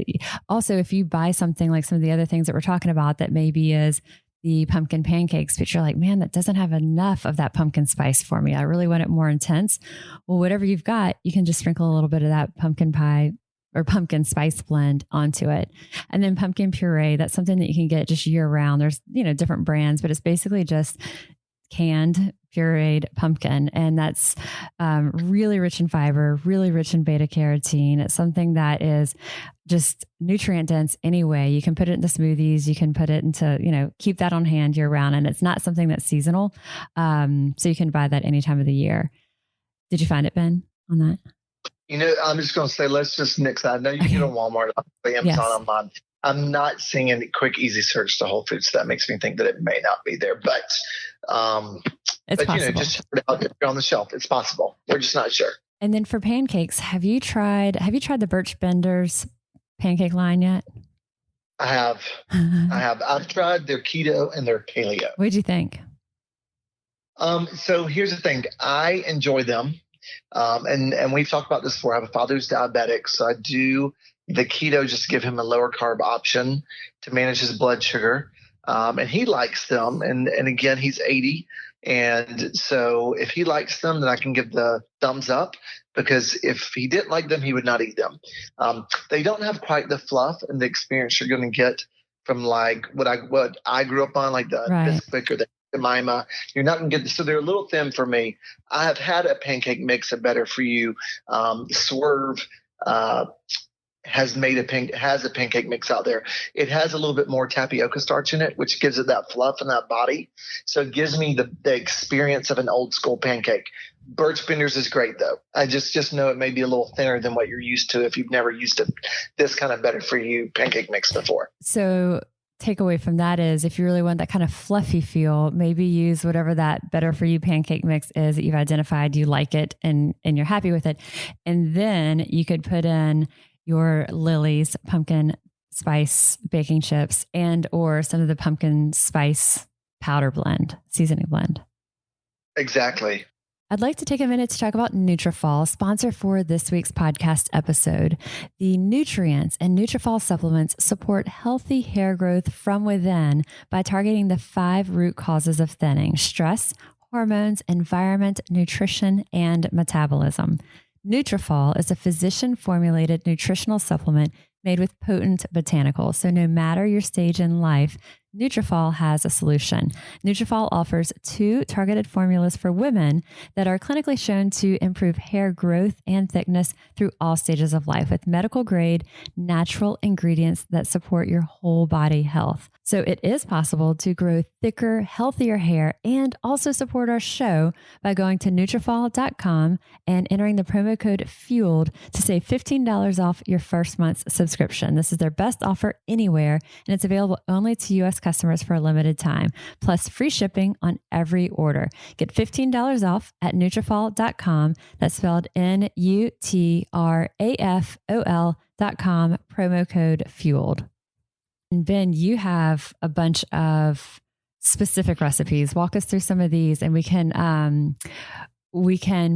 also, if you buy something like some of the other things that we're talking about that maybe is the pumpkin pancakes, but you're like, man, that doesn't have enough of that pumpkin spice for me. I really want it more intense. Well, whatever you've got, you can just sprinkle a little bit of that pumpkin pie or pumpkin spice blend onto it. And then pumpkin puree, that's something that you can get just year round. There's, different brands, but it's basically just canned pureed pumpkin. And that's really rich in fiber, really rich in beta carotene. It's something that is just nutrient dense anyway. You can put it into smoothies. You can put it into, keep that on hand year round. And it's not something that's seasonal. So you can buy that any time of the year. Did you find it, Ben, on that? I'm just going to say, let's just nix that. I know you can get on Walmart, Amazon, Yes. online. I'm not seeing any quick, easy search to Whole Foods. That makes me think that it may not be there. But It's possible. just check it out. If you're on the shelf. It's possible. We're just not sure. And then for pancakes, have you tried the Birch Benders pancake line yet? I have. I've tried their keto and their paleo. What did you think? So here's the thing. I enjoy them. And we've talked about this before. I have a father who's diabetic, so I do the keto just to give him a lower carb option to manage his blood sugar. And he likes them. And again, he's 80. And so if he likes them, then I can give the thumbs up, because if he didn't like them, he would not eat them. They don't have quite the fluff and the experience you're going to get from like what I grew up on, like the Bisquick or the Jemima. You're not going to get this. So they're a little thin for me. I have had a pancake mix, a Better For You. Swerve has a pancake mix out there. It has a little bit more tapioca starch in it, which gives it that fluff and that body. So it gives me the experience of an old school pancake. Birch Benders is great though. I just know it may be a little thinner than what you're used to if you've never used this kind of Better For You pancake mix before. So takeaway from that is, if you really want that kind of fluffy feel, maybe use whatever that Better For You pancake mix is that you've identified, you like it and you're happy with it. And then you could put in your Lily's pumpkin spice baking chips and or some of the pumpkin spice powder blend, seasoning blend. Exactly. I'd like to take a minute to talk about Nutrafol, sponsor for this week's podcast episode. The nutrients and Nutrafol supplements support healthy hair growth from within by targeting the 5 root causes of thinning: stress, hormones, environment, nutrition, and metabolism. Nutrafol is a physician-formulated nutritional supplement made with potent botanicals. So no matter your stage in life, Nutrafol has a solution. Nutrafol offers 2 targeted formulas for women that are clinically shown to improve hair growth and thickness through all stages of life, with medical-grade, natural ingredients that support your whole body health. So it is possible to grow thicker, healthier hair and also support our show by going to Nutrafol.com and entering the promo code FUELED to save $15 off your first month's subscription. This is their best offer anywhere, and it's available only to U.S. customers for a limited time, plus free shipping on every order. Get $15 off at Nutrafol.com. That's spelled Nutrafol.com, promo code FUELED. And Ben, you have a bunch of specific recipes. Walk us through some of these, and we can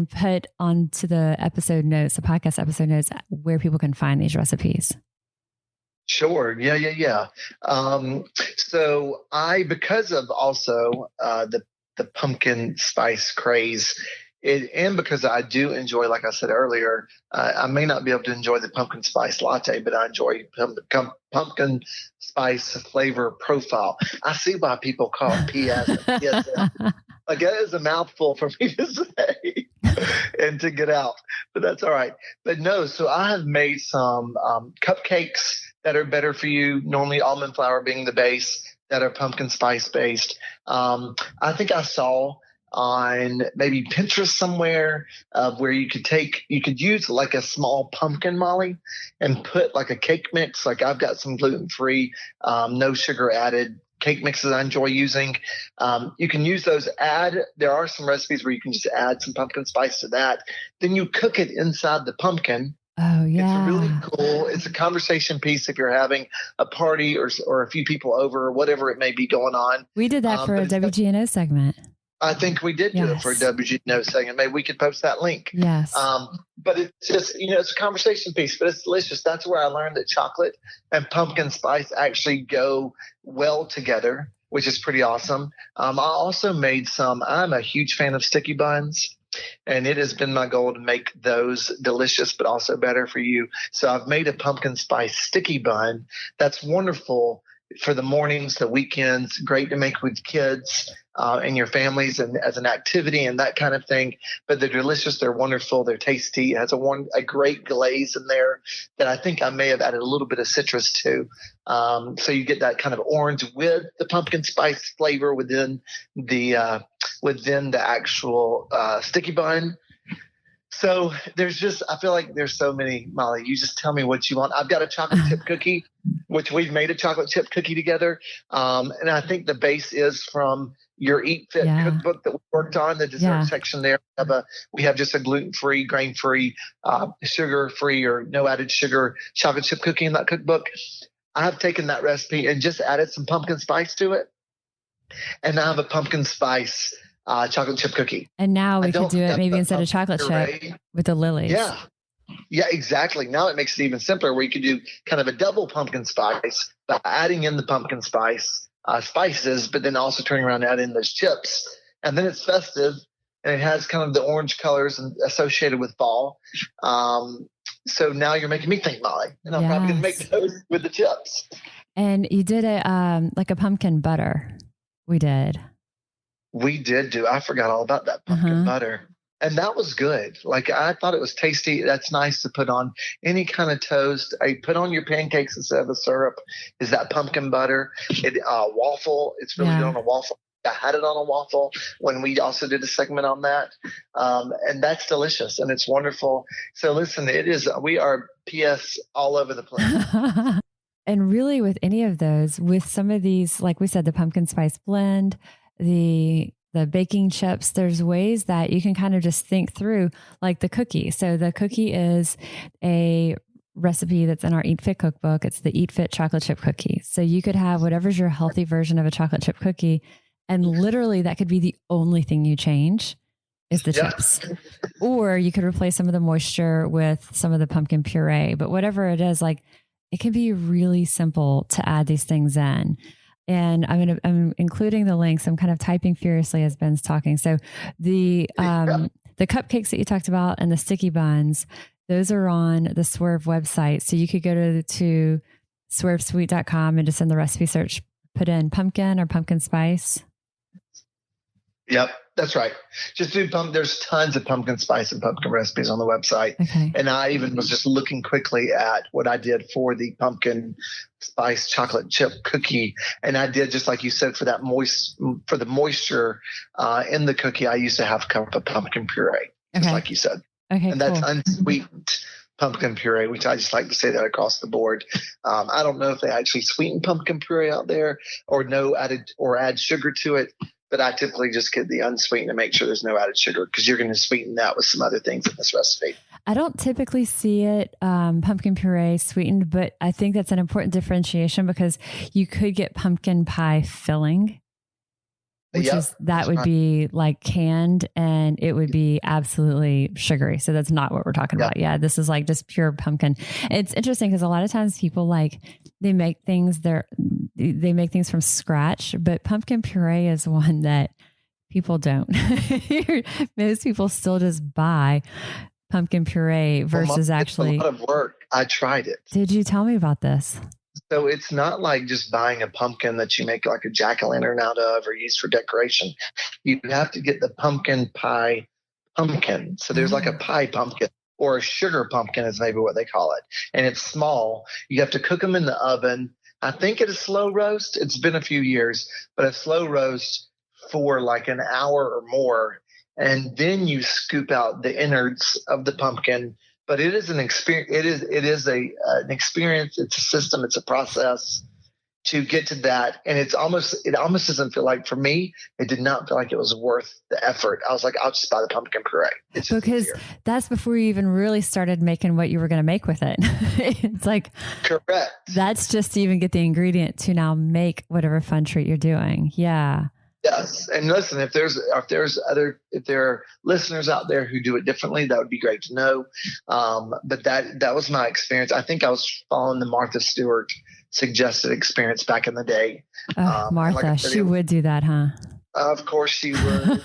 put onto the episode notes, the podcast episode notes, where people can find these recipes. Sure. Yeah. So because of also the pumpkin spice craze, and because I do enjoy, like I said earlier, I may not be able to enjoy the pumpkin spice latte, but I enjoy pumpkin spice flavor profile. I see why people call it PSL. Like, that is a mouthful for me to say and to get out, but that's all right. But no, so I have made some cupcakes that are Better For You, normally almond flour being the base, that are pumpkin spice based. I think I saw on maybe Pinterest somewhere where you could use like a small pumpkin molly and put like a cake mix. Like, I've got some gluten-free, no sugar added cake mixes I enjoy using. You can use those. There are some recipes where you can just add some pumpkin spice to that. Then you cook it inside the pumpkin. Oh, yeah. It's really cool. It's a conversation piece if you're having a party or a few people over, or whatever it may be going on. We did that for a WGNO segment. I think we did do it for a WGNO segment. Maybe we could post that link. Yes. But it's just, it's a conversation piece, but it's delicious. That's where I learned that chocolate and pumpkin spice actually go well together, which is pretty awesome. I also made I'm a huge fan of sticky buns. And it has been my goal to make those delicious, but also better for you. So I've made a pumpkin spice sticky bun. That's wonderful for the mornings, the weekends, great to make with kids and your families and as an activity and that kind of thing. But they're delicious. They're wonderful. They're tasty. It has a great glaze in there that I think I may have added a little bit of citrus to. So you get that kind of orange with the pumpkin spice flavor within the actual sticky bun. So I feel like there's so many, Molly. You just tell me what you want. I've got a chocolate chip cookie, which we've made a chocolate chip cookie together. And I think the base is from your Eat Fit cookbook that we worked on, the dessert section there. We have just a gluten-free, grain-free, sugar-free or no added sugar chocolate chip cookie in that cookbook. I have taken that recipe and just added some pumpkin spice to it. And I have a pumpkin spice chocolate chip cookie. And now we could do it maybe instead of chocolate chip with the lilies. Yeah, exactly. Now it makes it even simpler where you could do kind of a double pumpkin spice by adding in the pumpkin spice spices, but then also turning around and adding those chips. And then it's festive and it has kind of the orange colors associated with fall. So now you're making me think, Molly, and I'm probably going to make those with the chips. And you did it like a pumpkin butter. We did do. I forgot all about that pumpkin butter. And that was good. Like, I thought it was tasty. That's nice to put on any kind of toast. I put on your pancakes instead of a syrup is that pumpkin butter. Waffle. It's really good on a waffle. I had it on a waffle when we also did a segment on that. And that's delicious and it's wonderful. So listen, we are PS all over the place. And really with any of those, with some of these, like we said, the pumpkin spice blend, the baking chips, there's ways that you can kind of just think through, like the cookie. So the cookie is a recipe that's in our Eat Fit cookbook. It's the Eat Fit chocolate chip cookie. So you could have whatever's your healthy version of a chocolate chip cookie. And literally that could be the only thing you change is the chips. Or you could replace some of the moisture with some of the pumpkin puree. But whatever it is, like it can be really simple to add these things in. And I'm including the links. I'm kind of typing furiously as Ben's talking. So the cupcakes that you talked about and the sticky buns, those are on the Swerve website. So you could go to swervesweet.com and just in the recipe search, put in pumpkin or pumpkin spice. Yep, that's right. Just do there's tons of pumpkin spice and pumpkin recipes on the website. Okay. And I even was just looking quickly at what I did for the pumpkin spice chocolate chip cookie. And I did, just like you said, for the moisture in the cookie, I used to have a cup of pumpkin puree, just like you said. Okay. And that's unsweetened pumpkin puree, which I just like to say that across the board. I don't know if they actually sweeten pumpkin puree out there or add sugar to it. But I typically just get the unsweetened to make sure there's no added sugar because you're going to sweeten that with some other things in this recipe. I don't typically see it pumpkin puree sweetened, but I think that's an important differentiation because you could get pumpkin pie filling, which would be like canned and it would be absolutely sugary. So that's not what we're talking about. Yeah. This is like just pure pumpkin. It's interesting because a lot of times people they make things from scratch, but pumpkin puree is one that people don't. Most people still just buy pumpkin puree versus actually. It's a lot of work. I tried it. Did you tell me about this? So it's not like just buying a pumpkin that you make like a jack-o'-lantern out of or use for decoration. You have to get the pumpkin pie pumpkin. So there's like a pie pumpkin or a sugar pumpkin is maybe what they call it. And it's small. You have to cook them in the oven. I think at a slow roast. It's been a few years, but a slow roast for like an hour or more. And then you scoop out the innards of the pumpkin. But it is an experience. It is an experience. It's a system. It's a process to get to that. And it almost doesn't feel like, for me, it did not feel like it was worth the effort. I was like, I'll just buy the pumpkin puree. It's just because easier. That's before you even really started making what you were going to make with it. It's like, correct. That's just to even get the ingredient to now make whatever fun treat you're doing. Yeah. Yes. And listen, if there are listeners out there who do it differently, that would be great to know. But that was my experience. I think I was following the Martha Stewart suggested experience back in the day. Martha, she would do that, huh? Of course you would,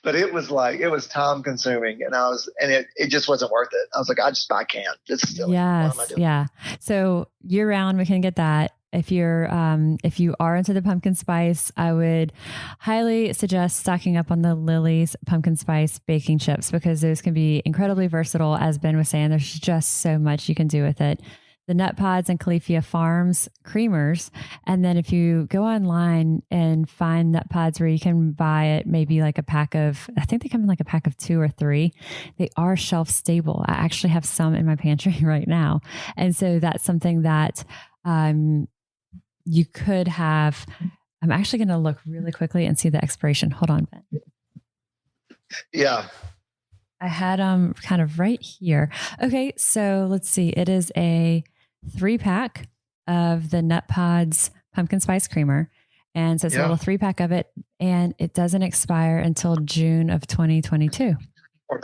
but it was time consuming, and it just wasn't worth it. I was like, I can't. This is silly. Yes, what am I doing? yeah. So year round, we can get that. If you are into the pumpkin spice, I would highly suggest stocking up on the Lily's pumpkin spice baking chips, because those can be incredibly versatile. As Ben was saying, there's just so much you can do with it. The Nut Pods and Califia Farms creamers. And then if you go online and find Nut Pods where you can buy it, maybe like a pack of, I think they come in like a pack of 2 or 3. They are shelf stable. I actually have some in my pantry right now. And so that's something that you could have. I'm actually going to look really quickly and see the expiration. Hold on, Ben. Yeah. I had them kind of right here. Okay, so let's see. It is a 3-pack of the Nut Pods pumpkin spice creamer. And so it's a little 3-pack of it, and it doesn't expire until June of 2022. Well,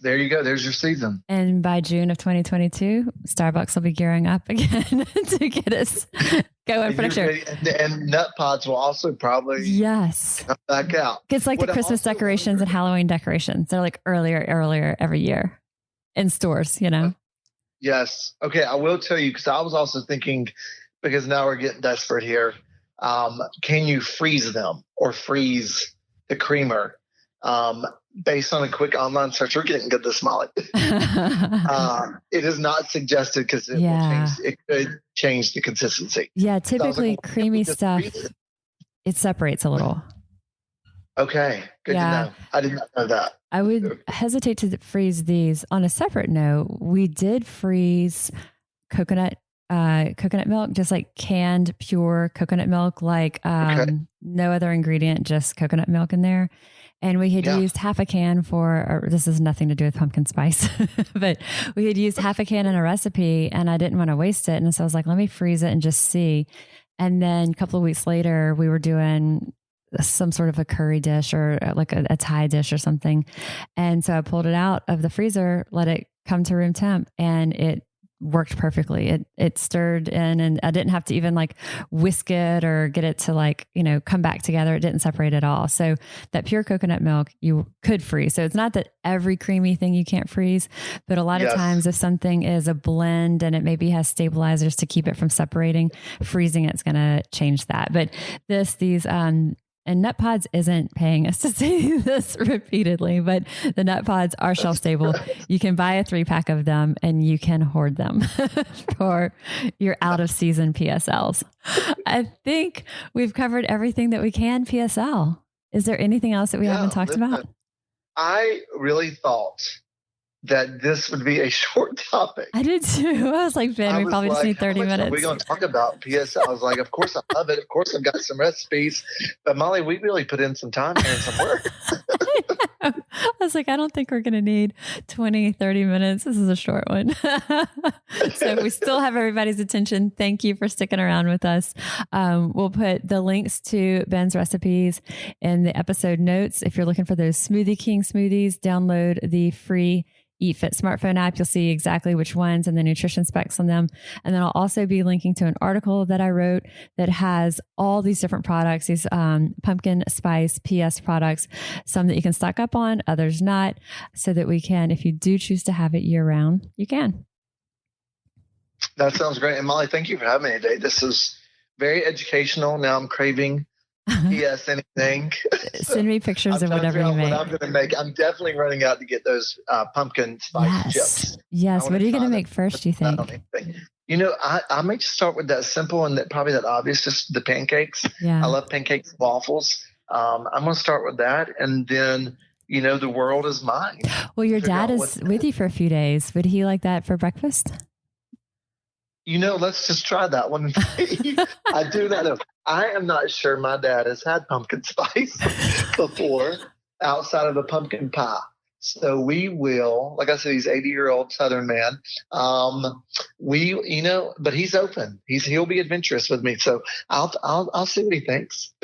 there you go. There's your season. And by June of 2022, Starbucks will be gearing up again to get us going for next year. And Nut Pods will also probably come back out. It's like the Christmas decorations and Halloween decorations. They're like earlier every year in stores, you know? Yes. Okay. I will tell you, because I was also thinking, because now we're getting desperate here. Can you freeze them or freeze the creamer? Based on a quick online search, we're getting good this, Molly. It is not suggested because it could change the consistency. Yeah, typically creamy stuff, it separates a little. Okay, good to know. I did not know that. I would hesitate to freeze these. On a separate note, we did freeze coconut milk, just like canned pure coconut milk, like no other ingredient, just coconut milk in there. And we had used half a can this has nothing to do with pumpkin spice, but we had used half a can in a recipe, and I didn't want to waste it. And so I was like, let me freeze it and just see. And then a couple of weeks later, we were doing some sort of a curry dish or like a Thai dish or something. And so I pulled it out of the freezer, let it come to room temp, and it worked perfectly. It stirred in, and I didn't have to even like whisk it or get it to come back together. It didn't separate at all. So that pure coconut milk you could freeze. So it's not that every creamy thing you can't freeze, but a lot of times if something is a blend and it maybe has stabilizers to keep it from separating, freezing it's going to change that. But these and Nut Pods isn't paying us to say this repeatedly, but the Nut Pods are shelf stable. You can buy a 3-pack of them and you can hoard them for your out of season PSLs. I think we've covered everything that we can PSL. Is there anything else that we haven't talked about? I really thought that this would be a short topic. I did too. I was like, Ben, we probably just need 30 minutes. We're going to talk about PSL. I was like, of course I love it. Of course I've got some recipes. But Molly, we really put in some time here and some work. I was like, I don't think we're going to need 20, 30 minutes. This is a short one. So we still have everybody's attention. Thank you for sticking around with us. We'll put the links to Ben's recipes in the episode notes. If you're looking for those Smoothie King smoothies, download the free Eat Fit smartphone app. You'll see exactly which ones and the nutrition specs on them. And then I'll also be linking to an article that I wrote that has all these different products, these pumpkin spice PS products, some that you can stock up on, others not, so that we can, if you do choose to have it year round, you can. That sounds great. And Molly, thank you for having me today. This is very educational. Now I'm craving PS anything. Send me pictures of whatever you make. What I'm going to make. I'm definitely running out to get those pumpkin spice chips. Yes. What are you going to make first, do you think? I may just start with that simple and probably that obvious, just the pancakes. Yeah. I love pancakes and waffles. I'm going to start with that. And then, the world is mine. Well, your dad is with you for a few days. Would he like that for breakfast? Let's just try that one. I do not know. I am not sure my dad has had pumpkin spice before outside of a pumpkin pie. So we will, like I said, he's 80-year-old Southern man. But he's open. He'll be adventurous with me. So I'll see what he thinks.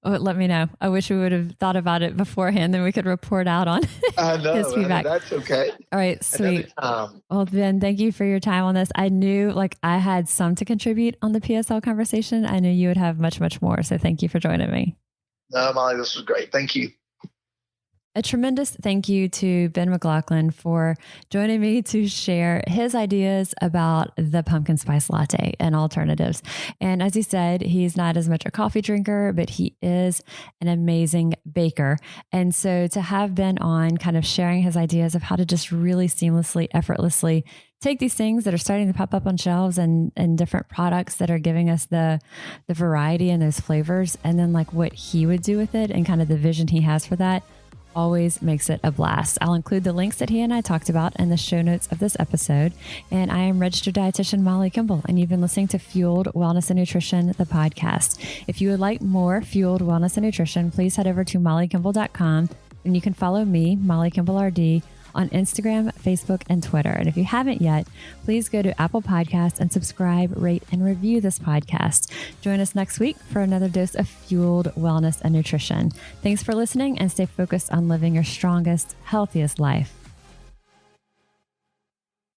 Oh, let me know. I wish we would have thought about it beforehand, then we could report out on his feedback. That's okay. All right, sweet. Well, Ben, thank you for your time on this. I knew I had some to contribute on the PSL conversation. I knew you would have much, much more. So thank you for joining me. No, Molly, this was great. Thank you. A tremendous thank you to Ben McLauchlin for joining me to share his ideas about the pumpkin spice latte and alternatives. And as he said, he's not as much a coffee drinker, but he is an amazing baker. And so to have Ben on kind of sharing his ideas of how to just really seamlessly, effortlessly take these things that are starting to pop up on shelves and different products that are giving us the variety and those flavors, and then like what he would do with it and kind of the vision he has for that, always makes it a blast. I'll include the links that he and I talked about in the show notes of this episode. And I am registered dietitian Molly Kimball, and you've been listening to Fueled Wellness and Nutrition, the podcast. If you would like more Fueled Wellness and Nutrition, please head over to mollykimball.com, and you can follow me, Molly Kimball RD, on Instagram, Facebook, and Twitter. And if you haven't yet, please go to Apple Podcasts and subscribe, rate, and review this podcast. Join us next week for another dose of Fueled Wellness and Nutrition. Thanks for listening, and stay focused on living your strongest, healthiest life.